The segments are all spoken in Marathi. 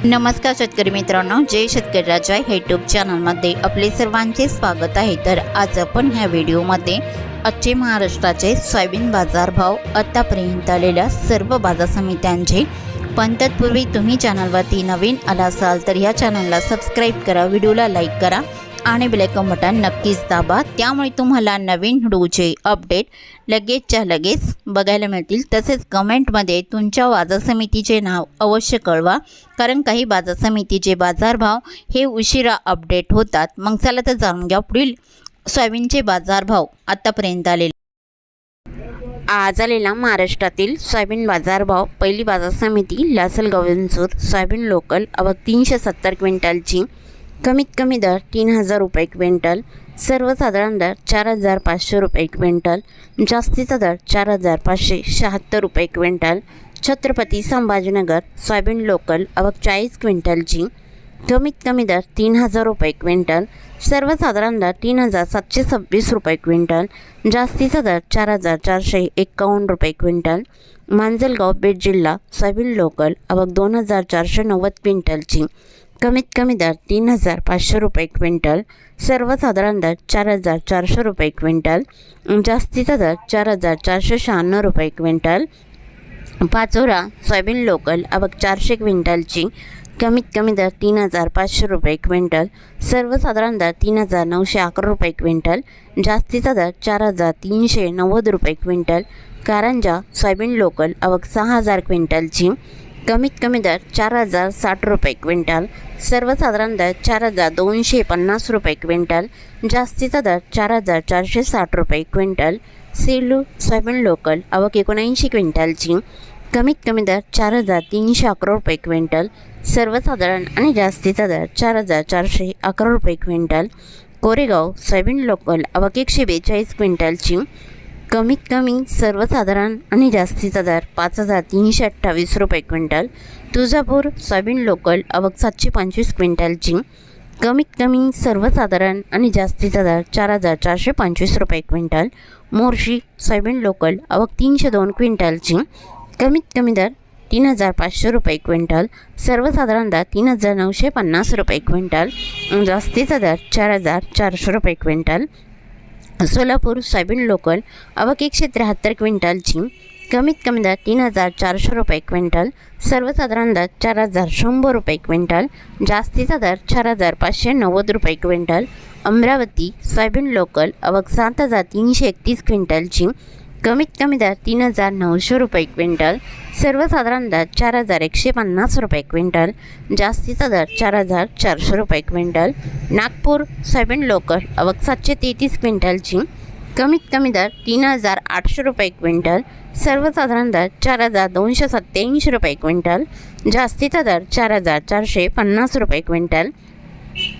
नमस्कार शेतकरी मित्रांनो, जय शेतकरी राजा यूट्यूब चॅनलमध्ये आपले सर्वांचे स्वागत आहे। तर आज आपण ह्या व्हिडिओमध्ये आजचे महाराष्ट्राचे सोयाबीन बाजारभाव, आतापर्यंत आलेल्या सर्व बाजार समित्यांचे, पण तत्पूर्वी तुम्ही चॅनलवरती नवीन आला असाल तर या चॅनलला सबस्क्राईब करा, व्हिडिओला लाईक करा आणि बेल आयकॉन बटन नक्कीच दाबा, त्यामुळे तुम्हाला नवीन व्हिडिओचे अपडेट लगेचच्या लगेच बघायला मिळतील। तसेच कमेंटमध्ये तुमच्या बाजार समितीचे नाव अवश्य कळवा, कारण काही बाजार समितीचे बाजारभाव हे उशिरा अपडेट होतात। मग चला तर जाणून घ्या पुढील सोयाबीनचे बाजारभाव आतापर्यंत आलेले। आज आलेला महाराष्ट्रातील सोयाबीन बाजारभाव। पहिली बाजार समिती लासलगाव विंचूर, सोयाबीन लोकल आवक 370 क्विंटलची, कमीत कमी दर 3000 रुपये क्विंटल, सर्वसाधारण दर 4500 रुपये क्विंटल, जास्तीचा दर 4576 रुपये quintal. Chhatrapati Sambhajinagar soybean local आवक 40 क्विंटलची, कमीत कमी दर 3000 रुपये क्विंटल, सर्वसाधारण दर 3726 रुपये क्विंटल, जास्तीचा दर 4451 रुपये क्विंटल। मांजलगाव बीड जिल्हा सोयाबीन लोकल आवक 2490 क्विंटलची, कमीत कमी दर 3500 रुपये क्विंटल, सर्वसाधारण दर 4400 रुपये क्विंटल, जास्तीचा दर 4496 रुपये क्विंटल। पाचोरा सोयाबीन लोकल आवक 400 क्विंटलची, कमीत कमी दर 3500 रुपये क्विंटल, सर्वसाधारण दर 3911 रुपये क्विंटल, जास्तीचा दर 4390 रुपये क्विंटल। कारंजा सोयाबीन लोकल आवक 6000 क्विंटलची, कमीत कमी दर 4060 रुपये क्विंटल, सर्वसाधारण दर 4250 रुपये क्विंटल, जास्तीचा दर 4460 रुपये क्विंटल। सेलू सोयाबीन लोकल आवक 79 क्विंटलची, कमीत कमी दर 4311 रुपये क्विंटल, सर्वसाधारण आणि जास्तीचा दर 4411 रुपये क्विंटल। कोरेगाव सोयाबीन लोकल आवक 142 क्विंटलची, कमीत कमी सर्वसाधारण आणि जास्तीचा दर 5328 रुपये क्विंटल। तुळजापूर सोयाबीन लोकल आवक 725 क्विंटलची, कमीत कमी सर्वसाधारण आणि जास्तीचा दर 4425 रुपये क्विंटल। मोर्शी सोयाबीन लोकल आवक 302 क्विंटलची, कमीत कमी दर 3500 रुपये क्विंटल, सर्वसाधारण दर 3950 रुपये क्विंटल, जास्तीचा दर 4400 रुपये क्विंटल। सोलापूर सोयाबीन लोकल आवक 173 क्विंटलची, कमीत कमी दर 3400 रुपये क्विंटल, सर्वसाधारण दर 4100 रुपये क्विंटल, जास्तीचा दर 4590 रुपये क्विंटल। अमरावती सोयाबीन लोकल आवक 7331 क्विंटलची, कमीत कमी दर 3900 रुपये क्विंटल, सर्वसाधारण दर 4150 रुपये क्विंटल, जास्तीचा दर 4400 रुपये क्विंटल। नागपूर सोयाबीन लोकल आवक 733 क्विंटलची, कमीत कमी दर 3800 रुपये क्विंटल, सर्वसाधारण दर 4287 रुपये क्विंटल, जास्तीचा दर 4450 रुपये क्विंटल।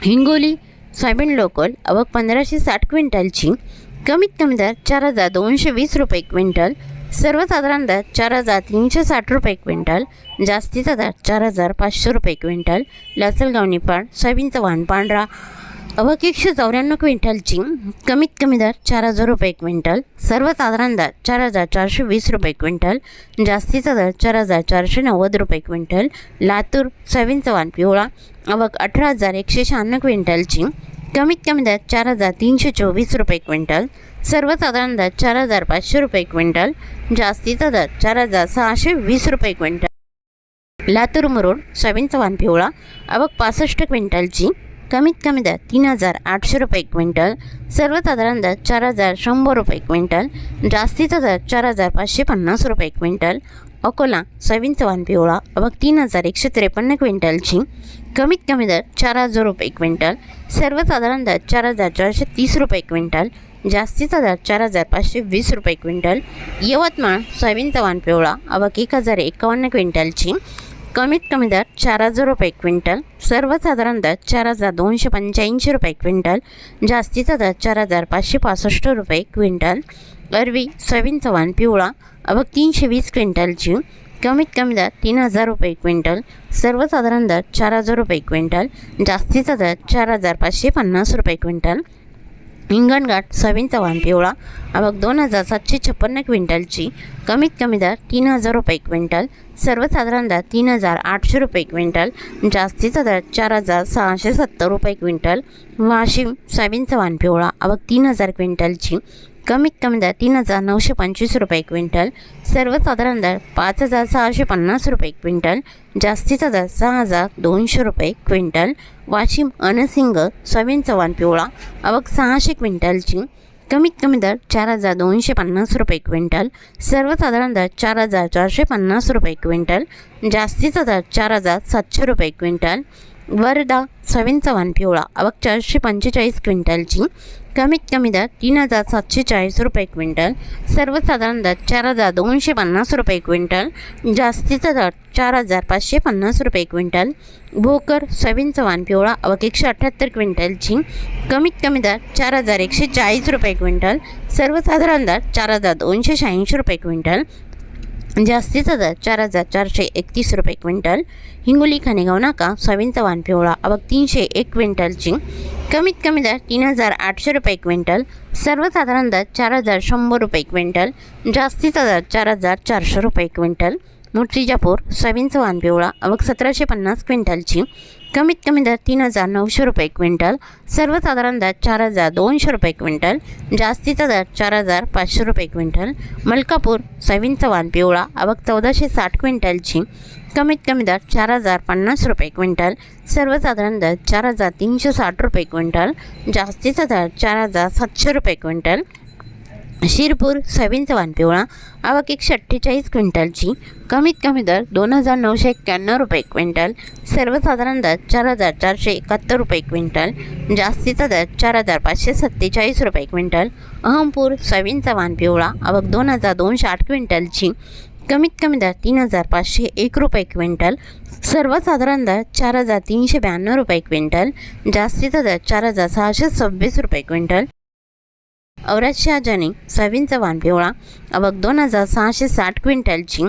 हिंगोली सोयाबीन लोकल आवक 1560 क्विंटलची, कमीत कमी दर 4220 रुपये क्विंटल, सर्वसाधारण दर 4360 रुपये क्विंटल, जास्तीचा दर 4500 रुपये क्विंटल। लासलगाव निफाड सोयाबीनचा वाण पांढरा आवक 194 क्विंटलची, कमीत कमी दर 4000 रुपये क्विंटल, सर्वसाधारण दर 4420 रुपये क्विंटल, जास्तीचा दर 4490 रुपये क्विंटल। लातूर सोयाबीनचा वाण पिवळा आवक 18196 क्विंटलची, कमीत कमी दर 4324 रुपये क्विंटल, सर्वसाधारण दर 4500 रुपये क्विंटल, जास्तीचा दर 4620 रुपये क्विंटल। लातूर मुरुड सोयाबीनचा वाण पिवळा आवक 65 क्विंटलची, कमीत कमी दर 3800 रुपये क्विंटल, सर्वसाधारण दर 4100 रुपये क्विंटल, जास्तीचा दर 4550 रुपये क्विंटल। अकोला सोयाबीनचा वाण पिवळा आवक 3153 क्विंटलची, कमीत कमी दर 4000 रुपये क्विंटल, सर्वसाधारण दर 4430 रुपये क्विंटल, जास्तीचा दर 4520 रुपये क्विंटल। यवतमाळ सोयाबीनचा वाण पिवळा आवक 1051 क्विंटलची, कमीत कमी दर 4000 रुपये क्विंटल, सर्वसाधारण दर 4285 रुपये क्विंटल, जास्तीचा दर 4565 रुपये क्विंटल। अरवी सोयाबीनचा वाण पिवळा आवक 320 क्विंटलची, कमीत कमी दर 3000 रुपये क्विंटल, सर्वसाधारण दर 4000 रुपये क्विंटल, जास्तीचा दर 4550 रुपये क्विंटल। हिंगणघाट सोयाबीनचा वाण पिवळा आवक 2,756 क्विंटलची, कमीत कमी दर 3,000 रुपये क्विंटल, सर्वसाधारण दर 3,800 रुपये क्विंटल, जास्तीचा दर 4,670 रुपये क्विंटल. वाशिम सोयाबीनचा वाण पिवळा आवक 3,000 क्विंटलची, कमीत कमी दर 3,925 रुपये क्विंटल, सर्वसाधारण दर 5,650 रुपये क्विंटल, जास्तीचा दर 6,200 रुपये क्विंटल. वाशिम अनसिंग सोयाबीनचा वाण पिवळा आवक 600 क्विंटलची, कमीत कमी दर 4,250 रुपये क्विंटल, सर्वसाधारण दर 4,450 रुपये क्विंटल, जास्तीचा दर 4,700 रुपये क्विंटल. वर्धा सोयाबीनचा वाण पिवळा आवक 445 क्विंटलची, कमीत कमी दर 3,740 रुपये क्विंटल, सर्वसाधारण दर 4,250 रुपये क्विंटल, जास्तीचा दर 4,550 रुपये क्विंटल. भोकर सोयाबीनचा वाण पिवळा आवक 178 क्विंटलची, कमीत कमी दर 4,140 रुपये क्विंटल, सर्वसाधारण दर 4,286 रुपये क्विंटल, जास्तीचा दर 4,431 रुपये क्विंटल. हिंगोली खानेगाव नाका सोयाबीनचा वाण पिवळा आवक 301 क्विंटलची, कमीत कमी दर 3,800 रुपये क्विंटल, सर्वसाधारण दर 4,100 रुपये क्विंटल, जास्तीचा दर 4,400 रुपये क्विंटल. मूर्तिजापूर सोयाबीनचा वाण पिवळा आवक 1,750 क्विंटलची, कमीत कमी दर 3,900 रुपये क्विंटल, सर्वसाधारण दर 4,200 रुपये क्विंटल, जास्तीचा दर 4,500 रुपये क्विंटल. मलकापूर सोयाबीनचा वाण पिवळा आवक 1,460 क्विंटलची, कमीत कमी दर 4,050 रुपये क्विंटल, सर्वसाधारण दर 4,360 रुपये क्विंटल, जास्तीचा दर 4,700 रुपये क्विंटल. शिरपूर सोयाबीनचा वाण पिवळा आवक 148 क्विंटलची, कमीत कमी दर 2,991 रुपये क्विंटल, सर्वसाधारण दर 4,471 रुपये क्विंटल, जास्तीचा दर 4,547 रुपये क्विंटल. अहमपूर सोयाबीनचा वाण पिवळा आवक 2,208 क्विंटलची, कमीत कमी दर 3,501 रुपये क्विंटल, सर्वसाधारण दर 4,392 रुपये क्विंटल, जास्तीचा दर 4,626 रुपये क्विंटल. औरत शहाजानी सोयाबीनचा वाण पिवळा आवक 2,660 क्विंटलची,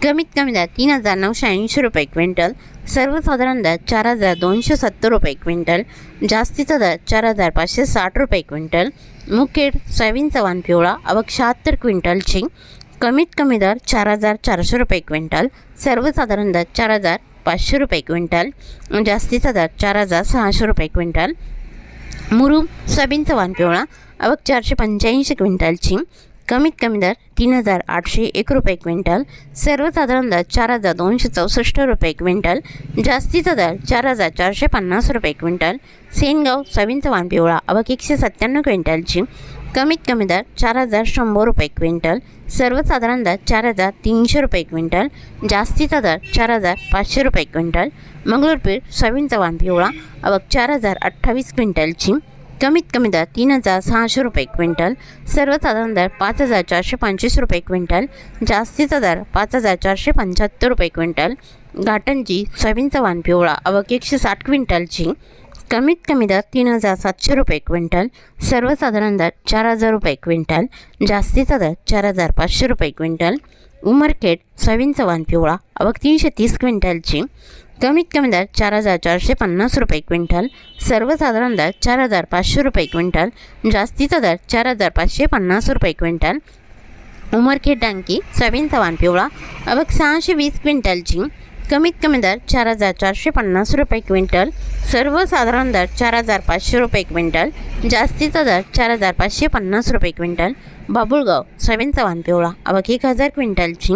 कमीत कमी दर 3,980 रुपये क्विंटल, सर्वसाधारण दर 4,270 रुपये क्विंटल, जास्तीचा दर 4,560 रुपये क्विंटल. मुखेड सोयाबीनचा वाण पिवळा आवक 76 क्विंटलची, कमीत कमी दर 4,400 रुपये क्विंटल, सर्वसाधारण दर 4,500 रुपये क्विंटल, जास्तीचा दर 4,600 रुपये क्विंटल. मुरुम सोयाबीनचा वाण पिवळा आवक 485 क्विंटलची, कमीत कमी दर 3,801 रुपये क्विंटल, सर्वसाधारण दर 4,264 रुपये क्विंटल, जास्तीचा दर 4,450 रुपये क्विंटल. सेनगाव सोयाबीनचा वाण पिवळा आवक 197 क्विंटलची, कमीत कमी दर 4,100 रुपये क्विंटल, सर्वसाधारण दर 4,300 रुपये क्विंटल, जास्तीचा दर 4,500 रुपये क्विंटल. मंगळूरपीठ सोयाबीनचा वाण पिवळा आवक 4,028 क्विंटलची, कमीत कमी दर 3,600 रुपये क्विंटल, सर्वसाधारण दर 5,425 रुपये क्विंटल, जास्तीचा दर 5,475 रुपये क्विंटल. घाटंजी सोयाबीनचा वाण पिवळा आवक 160 क्विंटलची, कमीत कमी दर 3,700 रुपये क्विंटल, सर्वसाधारण दर 4,000 रुपये क्विंटल, जास्तीचा दर 4,500 रुपये क्विंटल. उमरखेड सोयाबीनचा वाण पिवळा आवक 330 क्विंटलची, कमीत कमी दर 4,450 रुपये क्विंटल, सर्वसाधारण दर 4,500 रुपये क्विंटल, जास्तीचा दर 4,550 रुपये क्विंटल. उमरखेड डांगी सोयाबीनचा वाण पिवळा आवक 620 क्विंटलची, कमीत कमी दर 4,450 रुपये क्विंटल, सर्वसाधारण दर 4,500 रुपये क्विंटल, जास्तीचा दर 4,550 रुपये क्विंटल. बाबुळगाव सोयाबीनचा वाण पिवळा आवक 1,000 क्विंटलची,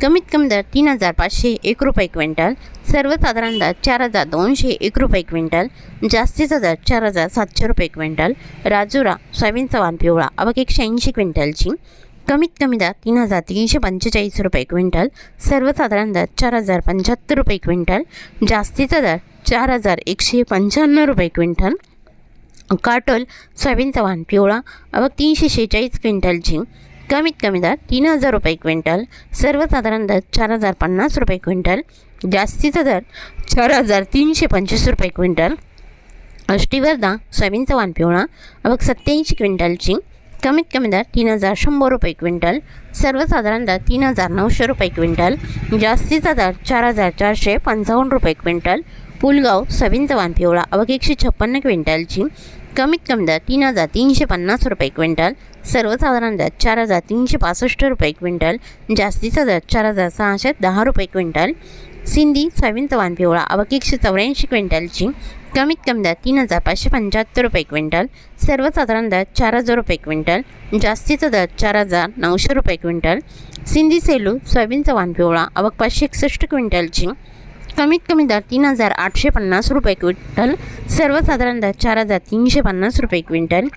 कमीत कमी दर 3,501 रुपये क्विंटल, सर्वसाधारण दर 4,201 रुपये क्विंटल, जास्तीचा दर 4,700 रुपये क्विंटल. राजुरा सोयाबीनचा वाण पिवळा आवक 180 क्विंटलची, कमीत कमी दर 3,345 रुपये क्विंटल, सर्वसाधारण दर 4,075 रुपये क्विंटल, जास्तीचा दर 4,195 रुपये क्विंटल. काटोल सोयाबीनचा वाण पिवळा आवक 346 क्विंटलची, कमीत कमी दर 3,000 रुपये क्विंटल, सर्वसाधारण दर 4,050 रुपये क्विंटल, जास्तीचा दर 4,325 रुपये क्विंटल. अष्टीवर्धा सोयाबीनचा वाण पिवळा आवक 87 क्विंटलची, कमीत कमी दर 3,100 रुपये क्विंटल, सर्वसाधारण दर 3,900 रुपये क्विंटल, जास्तीचा दर 4,455 रुपये क्विंटल. पुलगाव सोयाबीनचा वाण पिवळा आवक 156 क्विंटलची, कमीत कमी दर 3,350 रुपये क्विंटल, सर्वसाधारण दर 4,365 रुपये क्विंटल, जास्तीचा दर 4,610 रुपये क्विंटल. सिंधी सोयाबीनचा वाण पिवळा आवक 184 क्विंटलची, कमीत कमी दर 3,575 रुपये क्विंटल, सर्वसाधारण दर 4,000 रुपये क्विंटल, जास्तीचा दर 4,900 रुपये क्विंटल. सिंधी सेलू सोयाबीनचा वाण पिवळा आवक 561 क्विंटलची, कमीत कमी दर 3,850 रुपये क्विंटल, सर्वसाधारण दर 4,350 रुपये क्विंटल,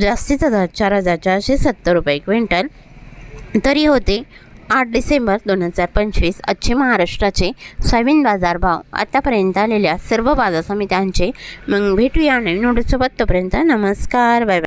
जास्तीचा दर 4,470 रुपये क्विंटल. तरी होते 8 डिसेंबर 2025 आजचे महाराष्ट्राचे सोयाबीन बाजारभाव. आतापर्यंत आलेल्या सर्व बाजार समित्यांचे. मग भेटूया नवीन व्हिडिओसोबत. तोपर्यंत नमस्कार, बाय बाय.